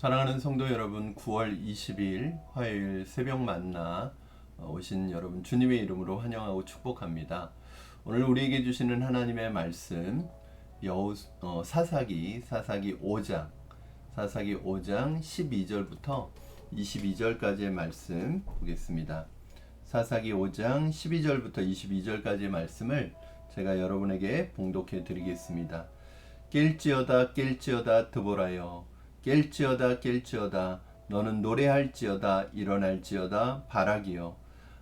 사랑하는 성도 여러분, 9월 22일 화요일 새벽 만나 오신 여러분 주님의 이름으로 환영하고 축복합니다. 오늘 우리에게 주시는 하나님의 말씀 사사기 5장 12절부터 22절까지의 말씀 보겠습니다. 사사기 5장 12절부터 22절까지의 말씀을 제가 여러분에게 봉독해 드리겠습니다. 깰지어다 드보라여, 깰지어다 너는 노래할지어다 일어날지어다 바라기여,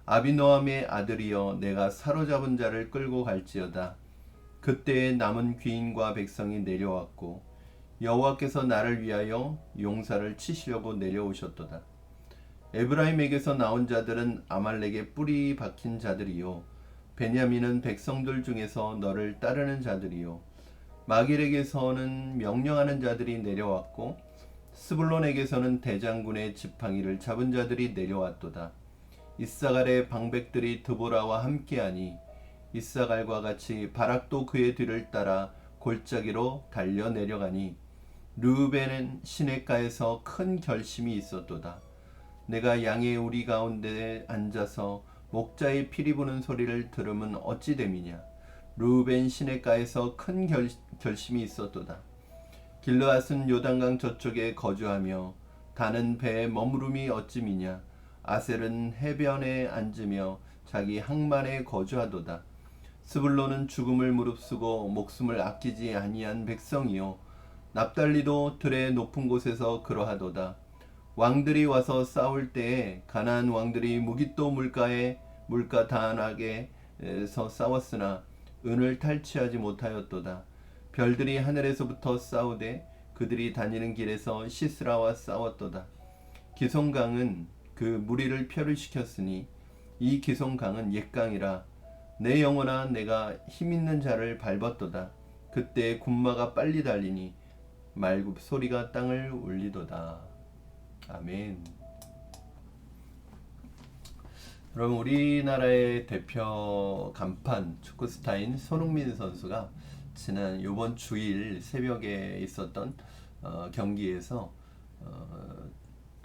아비노함의 아들이여 내가 사로잡은 자를 끌고 갈지어다. 그때에 남은 귀인과 백성이 내려왔고 여호와께서 나를 위하여 용사를 치시려고 내려오셨도다. 에브라임에게서 나온 자들은 아말렉의 뿌리 박힌 자들이요, 베냐민은 백성들 중에서 너를 따르는 자들이요, 마길에게서는 명령하는 자들이 내려왔고 스불론에게서는 대장군의 지팡이를 잡은 자들이 내려왔도다. 이사갈의 방백들이 드보라와 함께하니 이사갈과 같이 바락도 그의 뒤를 따라 골짜기로 달려 내려가니 르우벤은 시냇가에서 큰 결심이 있었도다. 내가 양의 우리 가운데 앉아서 목자의 피리 부는 소리를 들으면 어찌 됨이냐. 르우벤 시냇가에서 큰 결심이 있었도다. 길르앗은 요단강 저쪽에 거주하며 다는 배에 머무름이 어찌미냐. 아셀은 해변에 앉으며 자기 항만에 거주하도다. 스불론은 죽음을 무릅쓰고 목숨을 아끼지 아니한 백성이요, 납달리도 들의 높은 곳에서 그러하도다. 왕들이 와서 싸울 때에 가나안 왕들이 무깃도 물가 다안하게서 싸웠으나 은을 탈취하지 못하였도다. 별들이 하늘에서부터 싸우되 그들이 다니는 길에서 시스라와 싸웠도다. 기송강은 그 무리를 표류시켰으니 이 기송강은 옛강이라. 내 영혼아 내가 힘있는 자를 밟았도다. 그때 군마가 빨리 달리니 말굽 소리가 땅을 울리도다. 아멘. 여러분, 우리나라의 대표 간판 축구 스타인 손흥민 선수가 지난 요번 주일 새벽에 있었던 경기에서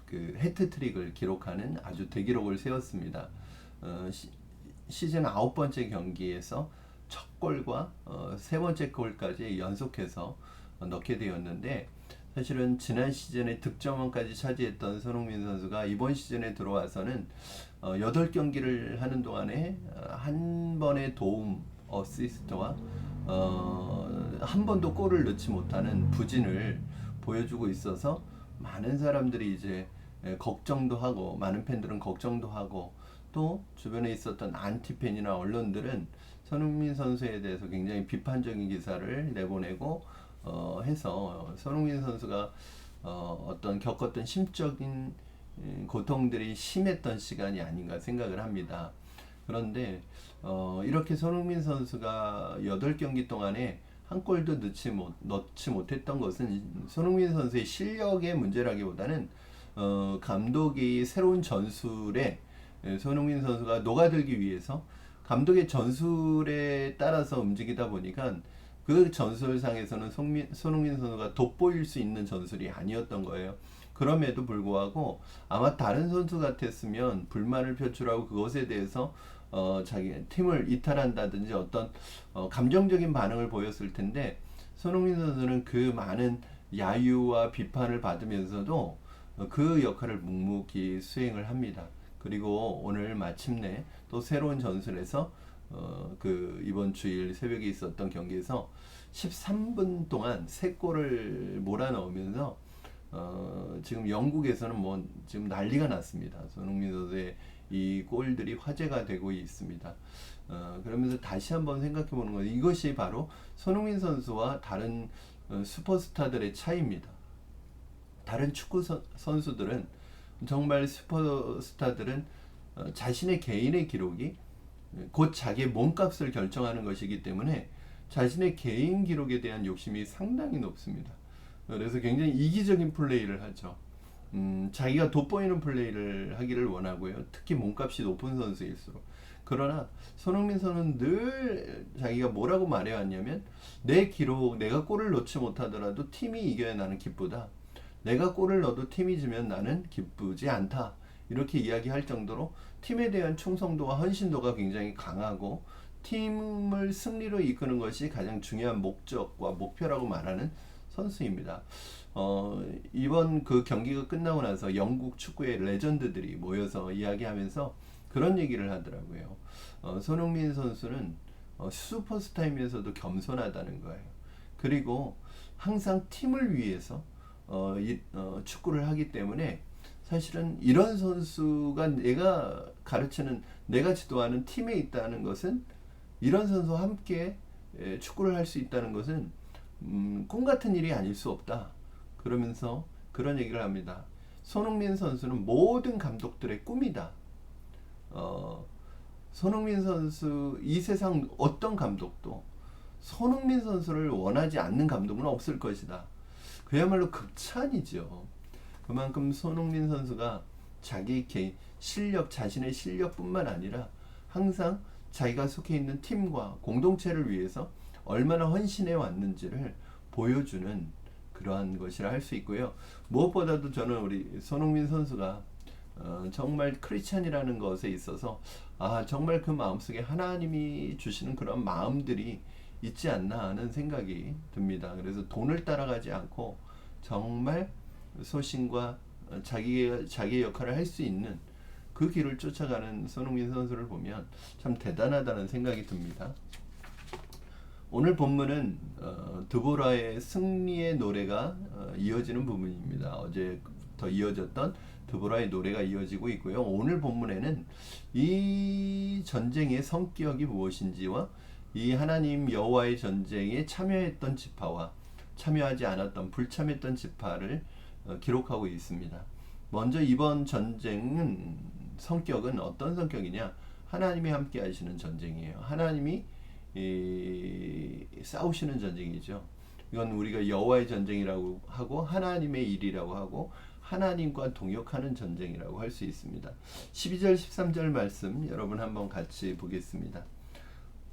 그 해트트릭을 기록하는 아주 대기록을 세웠습니다. 시즌 9번째 경기에서 첫 골과 세 번째 골까지 연속해서 넣게 되었는데, 사실은 지난 시즌에 득점왕까지 차지했던 손흥민 선수가 이번 시즌에 들어와서는 8경기를 하는 동안에 한 번의 도움, 어시스트와 한 번도 골을 넣지 못하는 부진을 보여주고 있어서 많은 사람들이 이제 걱정도 하고, 많은 팬들은 걱정도 하고, 또 주변에 있었던 안티팬이나 언론들은 손흥민 선수에 대해서 굉장히 비판적인 기사를 내보내고 해서 손흥민 선수가 어떤 겪었던 심적인 고통들이 심했던 시간이 아닌가 생각을 합니다. 그런데 이렇게 손흥민 선수가 8경기 동안에 한 골도 넣지 못했던 것은 손흥민 선수의 실력의 문제라기보다는 감독이 새로운 전술에 손흥민 선수가 녹아들기 위해서 감독의 전술에 따라서 움직이다 보니까 그 전술상에서는 손흥민 선수가 돋보일 수 있는 전술이 아니었던 거예요. 그럼에도 불구하고 아마 다른 선수 같았으면 불만을 표출하고 그것에 대해서 자기 팀을 이탈한다든지 어떤 감정적인 반응을 보였을 텐데, 손흥민 선수는 그 많은 야유와 비판을 받으면서도 그 역할을 묵묵히 수행을 합니다. 그리고 오늘 마침내 또 새로운 전술에서 그 이번 주일 새벽에 있었던 경기에서 13분 동안 3골을 몰아넣으면서 지금 영국에서는 뭐 지금 난리가 났습니다. 손흥민 선수의 이 골들이 화제가 되고 있습니다. 그러면서 다시 한번 생각해 보는 건, 이것이 바로 손흥민 선수와 다른 슈퍼스타들의 차이입니다. 다른 축구 선수들은, 정말 슈퍼스타들은 자신의 개인의 기록이 곧 자기의 몸값을 결정하는 것이기 때문에 자신의 개인 기록에 대한 욕심이 상당히 높습니다. 그래서 굉장히 이기적인 플레이를 하죠. 자기가 돋보이는 플레이를 하기를 원하고요. 특히 몸값이 높은 선수일수록. 그러나 손흥민 선수는 늘 자기가 뭐라고 말해왔냐면, 내 기록, 내가 골을 넣지 못하더라도 팀이 이겨야 나는 기쁘다. 내가 골을 넣어도 팀이 지면 나는 기쁘지 않다. 이렇게 이야기할 정도로 팀에 대한 충성도와 헌신도가 굉장히 강하고 팀을 승리로 이끄는 것이 가장 중요한 목적과 목표라고 말하는 선수입니다. 이번 그 경기가 끝나고 나서 영국 축구의 레전드들이 모여서 이야기하면서 그런 얘기를 하더라고요. 손흥민 선수는 슈퍼스타이면서도 겸손하다는 거예요. 그리고 항상 팀을 위해서 축구를 하기 때문에 사실은 이런 선수가 내가 가르치는, 내가 지도하는 팀에 있다는 것은, 이런 선수와 함께 축구를 할 수 있다는 것은 꿈 같은 일이 아닐 수 없다. 그러면서 그런 얘기를 합니다. 손흥민 선수는 모든 감독들의 꿈이다. 손흥민 선수, 이 세상 어떤 감독도 손흥민 선수를 원하지 않는 감독은 없을 것이다. 그야말로 극찬이죠. 그만큼 손흥민 선수가 자기 개인 실력, 자신의 실력뿐만 아니라 항상 자기가 속해 있는 팀과 공동체를 위해서 얼마나 헌신해 왔는지를 보여주는 그러한 것이라 할 수 있고요. 무엇보다도 저는 우리 손흥민 선수가 정말 크리스찬이라는 것에 있어서 정말 그 마음속에 하나님이 주시는 그런 마음들이 있지 않나 하는 생각이 듭니다. 그래서 돈을 따라가지 않고 정말 소신과 자기의 역할을 할 수 있는 그 길을 쫓아가는 손흥민 선수를 보면 참 대단하다는 생각이 듭니다. 오늘 본문은 드보라의 승리의 노래가 이어지는 부분입니다. 어제부터 이어졌던 드보라의 노래가 이어지고 있고요. 오늘 본문에는 이 전쟁의 성격이 무엇인지와 이 하나님 여호와의 전쟁에 참여했던 지파와 참여하지 않았던 불참했던 지파를 기록하고 있습니다. 먼저 이번 전쟁은 성격은 어떤 성격이냐? 하나님이 함께 하시는 전쟁이에요. 하나님이 싸우시는 전쟁이죠. 이건 우리가 여호와의 전쟁이라고 하고 하나님의 일이라고 하고 하나님과 동역하는 전쟁이라고 할 수 있습니다. 12절 13절 말씀 여러분 한번 같이 보겠습니다.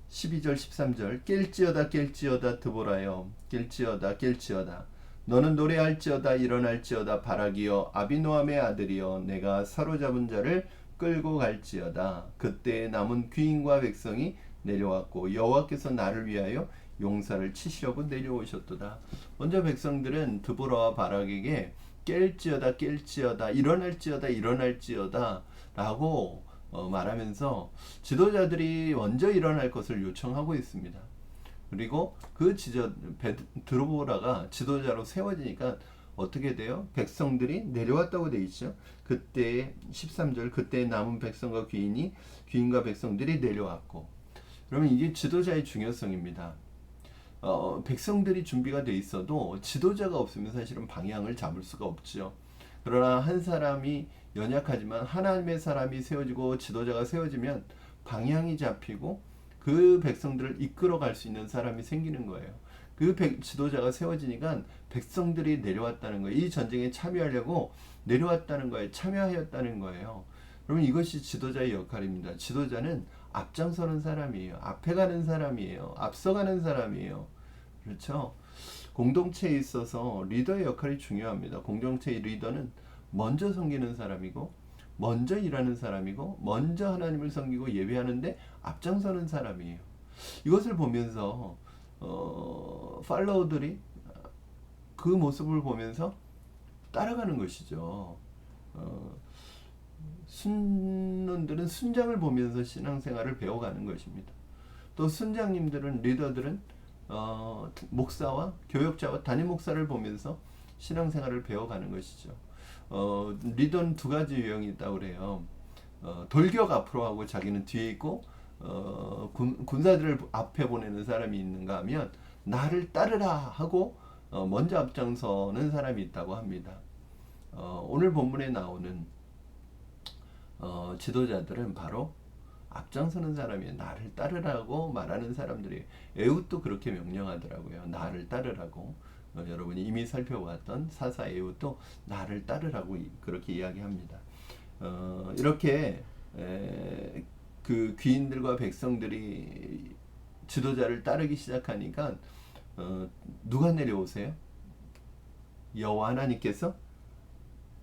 12절 13절 깰지어다 깰지어다 드보라여 깰지어다 깰지어다 너는 노래할지어다 일어날지어다 바라기여 아비노함의 아들이여 내가 사로잡은 자를 끌고 갈지어다. 그때 남은 귀인과 백성이 내려왔고 여호와께서 나를 위하여 용사를 치시려고 내려오셨도다. 먼저 백성들은 드보라와 바락에게 깰지어다 깰지어다 일어날지어다 일어날지어다 라고 말하면서 지도자들이 먼저 일어날 것을 요청하고 있습니다. 그리고 그 드보라가 지도자로 세워지니까 어떻게 돼요? 백성들이 내려왔다고 돼 있죠. 그때 13절 그때 남은 백성과 귀인과 백성들이 내려왔고, 그러면 이게 지도자의 중요성입니다. 백성들이 준비가 돼 있어도 지도자가 없으면 사실은 방향을 잡을 수가 없죠. 그러나 한 사람이 연약하지만 하나님의 사람이 세워지고 지도자가 세워지면 방향이 잡히고 그 백성들을 이끌어갈 수 있는 사람이 생기는 거예요. 그 지도자가 세워지니까 백성들이 내려왔다는 거예요. 이 전쟁에 참여하려고 내려왔다는 거예요. 참여하였다는 거예요. 그러면 이것이 지도자의 역할입니다. 지도자는 앞장서는 사람이에요. 앞에 가는 사람이에요. 앞서가는 사람이에요. 그렇죠? 공동체에 있어서 리더의 역할이 중요합니다. 공동체의 리더는 먼저 섬기는 사람이고 먼저 일하는 사람이고 먼저 하나님을 섬기고 예배하는데 앞장서는 사람이에요. 이것을 보면서 팔로우들이 그 모습을 보면서 따라가는 것이죠. 순론들은 순장을 보면서 신앙생활을 배워가는 것입니다. 또 순장님들은 리더들은 목사와 교역자와 담임 목사를 보면서 신앙생활을 배워가는 것이죠. 리더는 두 가지 유형이 있다고 그래요. 돌격 앞으로 하고 자기는 뒤에 있고 군사들을 앞에 보내는 사람이 있는가 하면 나를 따르라 하고 먼저 앞장서는 사람이 있다고 합니다. 오늘 본문에 나오는 지도자들은 바로 앞장서는 사람이에요. 나를 따르라고 말하는 사람들이. 에훗도 그렇게 명령하더라고요. 나를 따르라고. 여러분이 이미 살펴봤던 사사 에훗도 나를 따르라고 그렇게 이야기합니다. 이렇게 그 귀인들과 백성들이 지도자를 따르기 시작하니까 누가 내려오세요? 여호와 하나님께서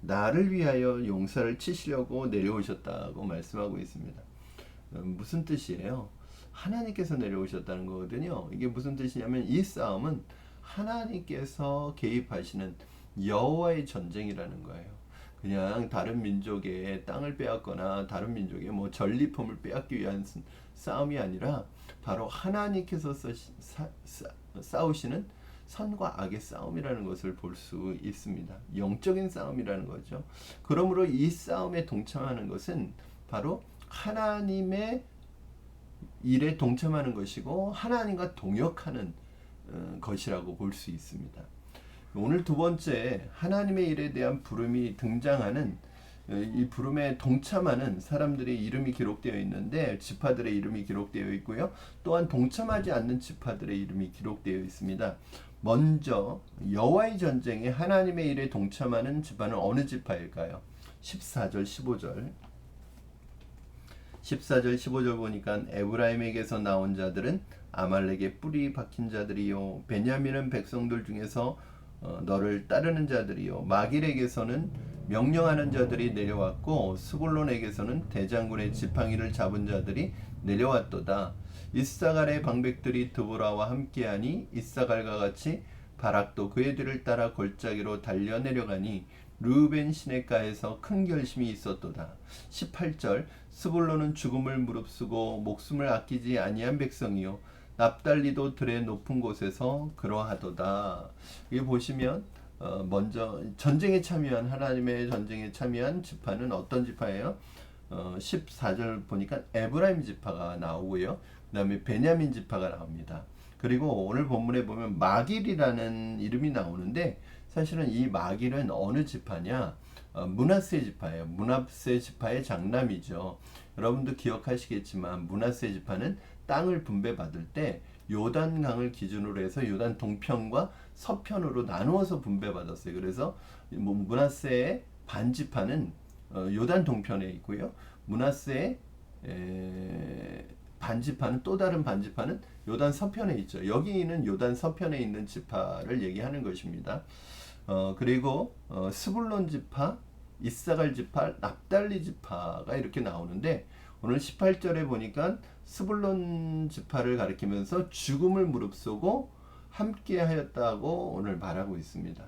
나를 위하여 용사를 치시려고 내려오셨다고 말씀하고 있습니다. 무슨 뜻이에요? 하나님께서 내려오셨다는 거거든요. 이게 무슨 뜻이냐면 이 싸움은 하나님께서 개입하시는 여호와의 전쟁이라는 거예요. 그냥 다른 민족의 땅을 빼앗거나 다른 민족의 뭐 전리품을 빼앗기 위한 싸움이 아니라 바로 하나님께서 싸우시는 선과 악의 싸움이라는 것을 볼 수 있습니다. 영적인 싸움이라는 거죠. 그러므로 이 싸움에 동참하는 것은 바로 하나님의 일에 동참하는 것이고 하나님과 동역하는 것이라고 볼 수 있습니다. 오늘 두 번째 하나님의 일에 대한 부름이 등장하는 이 부름에 동참하는 사람들의 이름이 기록되어 있는데 지파들의 이름이 기록되어 있고요. 또한 동참하지 않는 지파들의 이름이 기록되어 있습니다. 먼저 여호와의 전쟁에 하나님의 일에 동참하는 지파는 어느 지파일까요? 14절 15절 14절 15절 보니까 에브라임에게서 나온 자들은 아말렉의 뿌리 박힌 자들이요 베냐민은 백성들 중에서 너를 따르는 자들이요 마길에게서는 명령하는 자들이 내려왔고 스불론에게서는 대장군의 지팡이를 잡은 자들이 내려왔도다. 이사갈의 방백들이 드보라와 함께하니 이사갈과 같이 바락도 그의 뒤를 따라 골짜기로 달려 내려가니 르우벤 시내가에서 큰 결심이 있었도다. 18절 스불론은 죽음을 무릅쓰고 목숨을 아끼지 아니한 백성이요 납달리도 들의 높은 곳에서 그러하도다. 여기 보시면 먼저 전쟁에 참여한 하나님의 전쟁에 참여한 지파는 어떤 지파예요? 14절 보니까 에브라임 지파가 나오고요. 그 다음에 베냐민 지파가 나옵니다. 그리고 오늘 본문에 보면 마길이라는 이름이 나오는데 사실은 이 마길은 어느 지파냐? 므낫세 지파예요. 므낫세 지파의 장남이죠. 여러분도 기억하시겠지만 므낫세 지파는 땅을 분배받을 때 요단강을 기준으로 해서 요단 동편과 서편으로 나누어서 분배받았어요. 그래서 므낫세의 반지파는 요단 동편에 있고요. 므낫세의 반지파는 또 다른 반지파는 요단 서편에 있죠. 여기 있는 요단 서편에 있는 지파를 얘기하는 것입니다. 그리고 스불론 지파, 이사갈 지파, 납달리 지파가 이렇게 나오는데 오늘 18절에 보니까 스불론 지파를 가리키면서 죽음을 무릅쓰고 함께 하였다고 오늘 말하고 있습니다.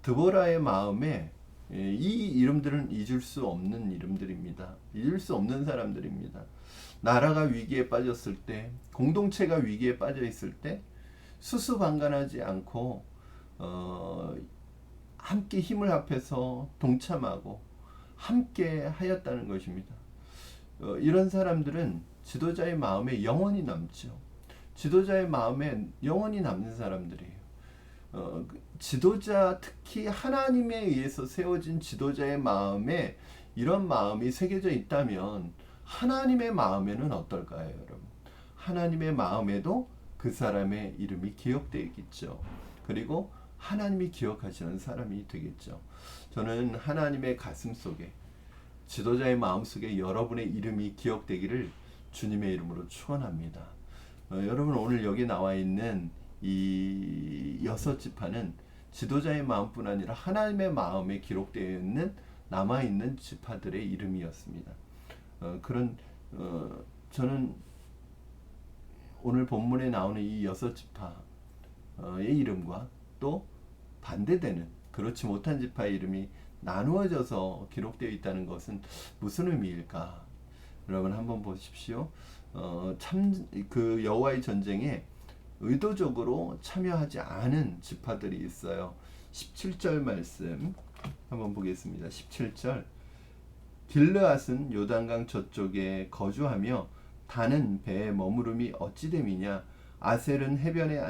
드보라의 마음에 이 이름들은 잊을 수 없는 이름들입니다. 잊을 수 없는 사람들입니다. 나라가 위기에 빠졌을 때, 공동체가 위기에 빠져 있을 때 수수방관하지 않고 함께 힘을 합해서 동참하고 함께 하였다는 것입니다. 이런 사람들은 지도자의 마음에 영원히 남죠. 지도자의 마음에 영원히 남는 사람들이에요. 지도자, 특히 하나님에 의해서 세워진 지도자의 마음에 이런 마음이 새겨져 있다면 하나님의 마음에는 어떨까요, 여러분? 하나님의 마음에도 그 사람의 이름이 기억되겠죠. 그리고 하나님이 기억하시는 사람이 되겠죠. 저는 하나님의 가슴 속에, 지도자의 마음 속에 여러분의 이름이 기억되기를 주님의 이름으로 축원합니다. 여러분 오늘 여기 나와 있는 이 6지파는 지도자의 마음뿐 아니라 하나님의 마음에 기록되어 있는 남아있는 지파들의 이름이었습니다. 저는 오늘 본문에 나오는 이 6지파의 이름과 또 반대되는 그렇지 못한 지파의 이름이 나누어져서 기록되어 있다는 것은 무슨 의미일까? 여러분 한번 보십시오. 그 여호와의 전쟁에 의도적으로 참여하지 않은 지파들이 있어요. 17절 말씀 한번 보겠습니다. 17절 길르앗은 요단강 저쪽에 거주하며 단은 배에 머무름이 어찌 됨이냐 아셀은 해변에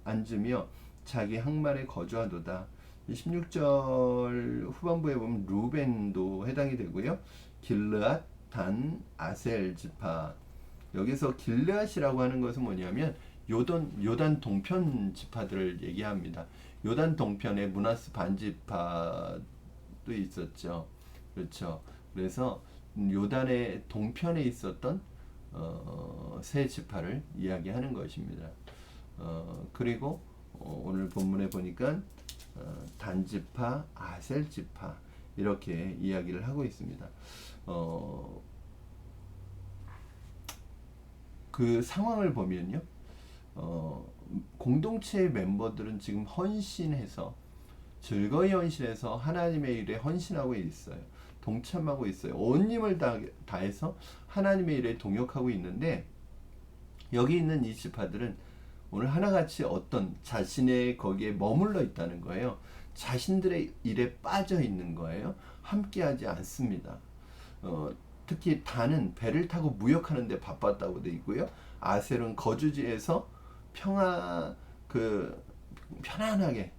앉으며 자기 항만에 거주하도다. 16절 후반부에 보면 루벤도 해당이 되고요. 길르앗, 단, 아셀 지파. 여기서 길르앗이라고 하는 것은 뭐냐면 요단 동편 지파들을 얘기합니다. 요단 동편에 므낫세 반지파도 있었죠. 그렇죠. 그래서 요단의 동편에 있었던 세 지파를 이야기하는 것입니다. 그리고 오늘 본문에 보니까 단지파, 아셀지파 이렇게 이야기를 하고 있습니다. 그 상황을 보면요, 공동체의 멤버들은 지금 헌신해서 즐거이 헌신해서 하나님의 일에 헌신하고 있어요. 동참하고 있어요. 온 힘을 다해서 하나님의 일에 동역하고 있는데 여기 있는 이 지파들은 오늘 하나같이 어떤 자신의 거기에 머물러 있다는 거예요. 자신들의 일에 빠져 있는 거예요. 함께하지 않습니다. 특히 단은 배를 타고 무역하는 데 바빴다고 되어 있고요. 아셀은 거주지에서 편안하게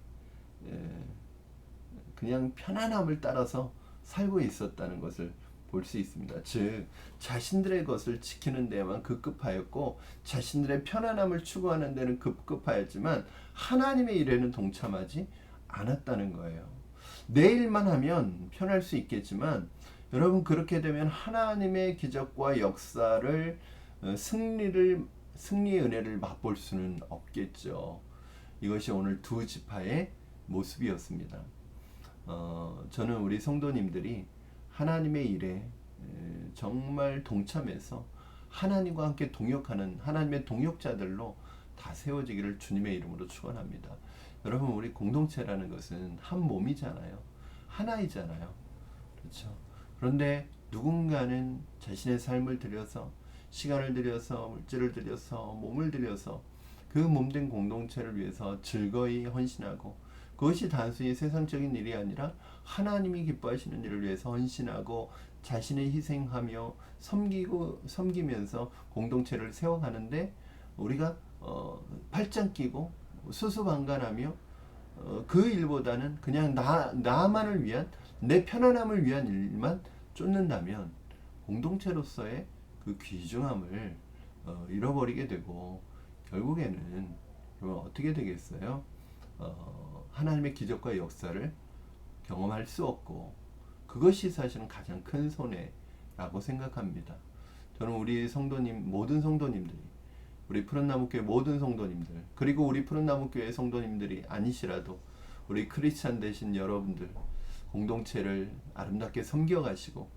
그냥 편안함을 따라서 살고 있었다는 것을 볼 수 있습니다. 즉 자신들의 것을 지키는 데만 급급하였고 자신들의 편안함을 추구하는 데는 급급하였지만 하나님의 일에는 동참하지 않았다는 거예요. 내 일만 하면 편할 수 있겠지만 여러분 그렇게 되면 하나님의 기적과 역사를 승리의 은혜를 맛볼 수는 없겠죠. 이것이 오늘 두 지파의 모습이었습니다. 저는 우리 성도님들이 하나님의 일에 정말 동참해서 하나님과 함께 동역하는 하나님의 동역자들로 다 세워지기를 주님의 이름으로 축원합니다. 여러분 우리 공동체라는 것은 한 몸이잖아요. 하나이잖아요. 그렇죠? 그런데 누군가는 자신의 삶을 들여서 시간을 들여서 물질을 들여서 몸을 들여서 그 몸된 공동체를 위해서 즐거이 헌신하고 그것이 단순히 세상적인 일이 아니라 하나님이 기뻐하시는 일을 위해서 헌신하고 자신을 희생하며 섬기면서 공동체를 세워가는데 우리가 팔짱 끼고 수수방관하며 그 일보다는 그냥 나만을 위한 내 편안함을 위한 일만 쫓는다면 공동체로서의 그 귀중함을 잃어버리게 되고 결국에는 어떻게 되겠어요? 하나님의 기적과 역사를 경험할 수 없고 그것이 사실은 가장 큰 손해라고 생각합니다. 저는 우리 성도님 모든 성도님들이 우리 푸른나무교회 모든 성도님들 그리고 우리 푸른나무교회 성도님들이 아니시라도 우리 크리스찬 되신 여러분들 공동체를 아름답게 섬겨가시고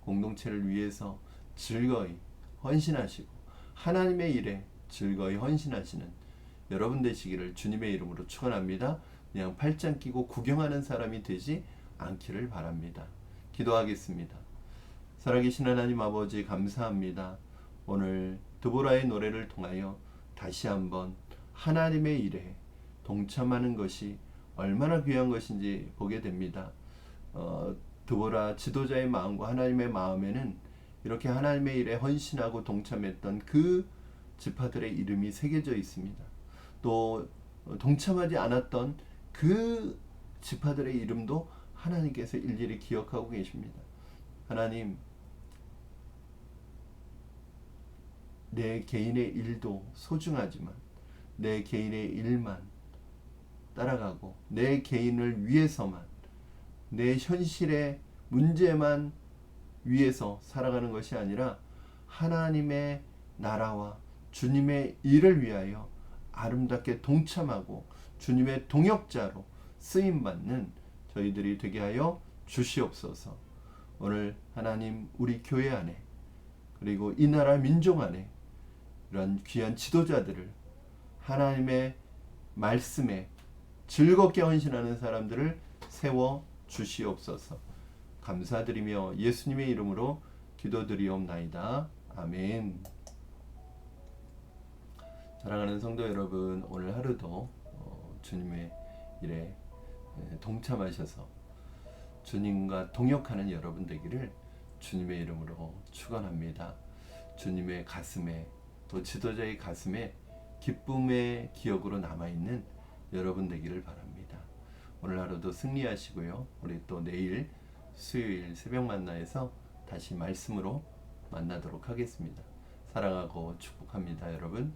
공동체를 위해서 즐거이 헌신하시고 하나님의 일에 즐거이 헌신하시는 여러분 되시기를 주님의 이름으로 축원합니다. 그냥 팔짱 끼고 구경하는 사람이 되지 않기를 바랍니다. 기도하겠습니다. 살아계신 하나님 아버지 감사합니다. 오늘 드보라의 노래를 통하여 다시 한번 하나님의 일에 동참하는 것이 얼마나 귀한 것인지 보게 됩니다. 드보라 지도자의 마음과 하나님의 마음에는 이렇게 하나님의 일에 헌신하고 동참했던 그 지파들의 이름이 새겨져 있습니다. 또 동참하지 않았던 그 지파들의 이름도 하나님께서 일일이 기억하고 계십니다. 하나님, 내 개인의 일도 소중하지만 내 개인의 일만 따라가고 내 개인을 위해서만 내 현실의 문제만 위해서 살아가는 것이 아니라 하나님의 나라와 주님의 일을 위하여 아름답게 동참하고 주님의 동역자로 쓰임받는 저희들이 되게 하여 주시옵소서. 오늘 하나님 우리 교회 안에 그리고 이 나라 민족 안에 이런 귀한 지도자들을 하나님의 말씀에 즐겁게 헌신하는 사람들을 세워 주시옵소서. 감사드리며 예수님의 이름으로 기도드리옵나이다. 아멘. 사랑하는 성도 여러분, 오늘 하루도 주님의 일에 동참하셔서 주님과 동역하는 여러분 되기를 주님의 이름으로 축원합니다. 주님의 가슴에 또 지도자의 가슴에 기쁨의 기억으로 남아있는 여러분 되기를 바랍니다. 오늘 하루도 승리하시고요. 우리 또 내일 수요일 새벽 만나에서 다시 말씀으로 만나도록 하겠습니다. 사랑하고 축복합니다, 여러분.